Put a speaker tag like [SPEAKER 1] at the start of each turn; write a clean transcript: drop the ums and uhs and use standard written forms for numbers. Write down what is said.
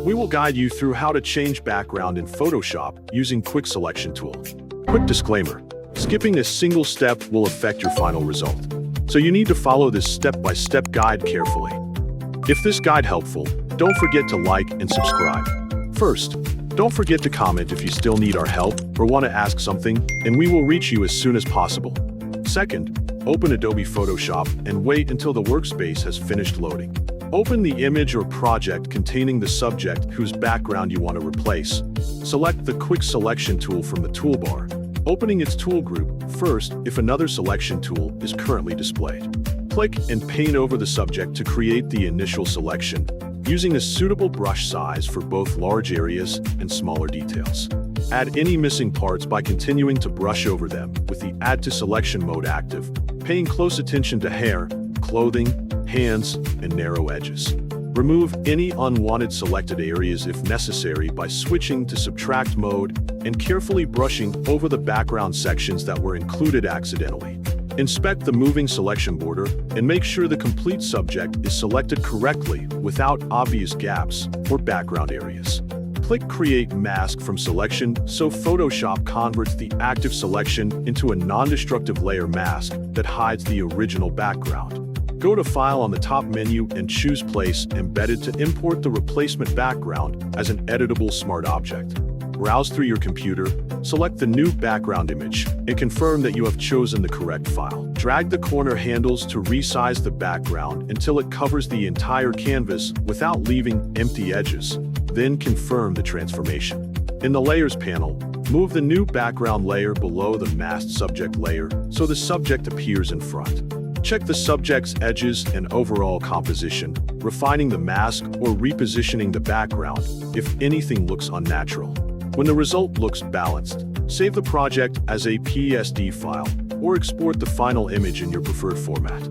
[SPEAKER 1] We will guide you through how to change background in Photoshop using Quick Selection tool. Quick disclaimer: skipping a single step will affect your final result, so you need to follow this step-by-step guide carefully. If this guide helpful, don't forget to like and subscribe. First, don't forget to comment if you still need our help or want to ask something, and we will reach you as soon as possible. Second, open Adobe Photoshop and wait until the workspace has finished loading. Open the image or project containing the subject whose background you want to replace. Select the Quick Selection tool from the toolbar, opening its tool group first if another selection tool is currently displayed. Click and paint over the subject to create the initial selection, using a suitable brush size for both large areas and smaller details. Add any missing parts by continuing to brush over them with the Add to Selection mode active, paying close attention to hair, clothing, hands, and narrow edges. Remove any unwanted selected areas if necessary by switching to Subtract mode and carefully brushing over the background sections that were included accidentally. Inspect the moving selection border and make sure the complete subject is selected correctly without obvious gaps or background areas. Click Create Mask from Selection so Photoshop converts the active selection into a non-destructive layer mask that hides the original background. Go to File on the top menu and choose Place Embedded to import the replacement background as an editable smart object. Browse through your computer, select the new background image, and confirm that you have chosen the correct file. Drag the corner handles to resize the background until it covers the entire canvas without leaving empty edges. Then confirm the transformation. In the Layers panel, move the new background layer below the masked subject layer so the subject appears in front. Check the subject's edges and overall composition, refining the mask or repositioning the background if anything looks unnatural. When the result looks balanced, save the project as a PSD file or export the final image in your preferred format.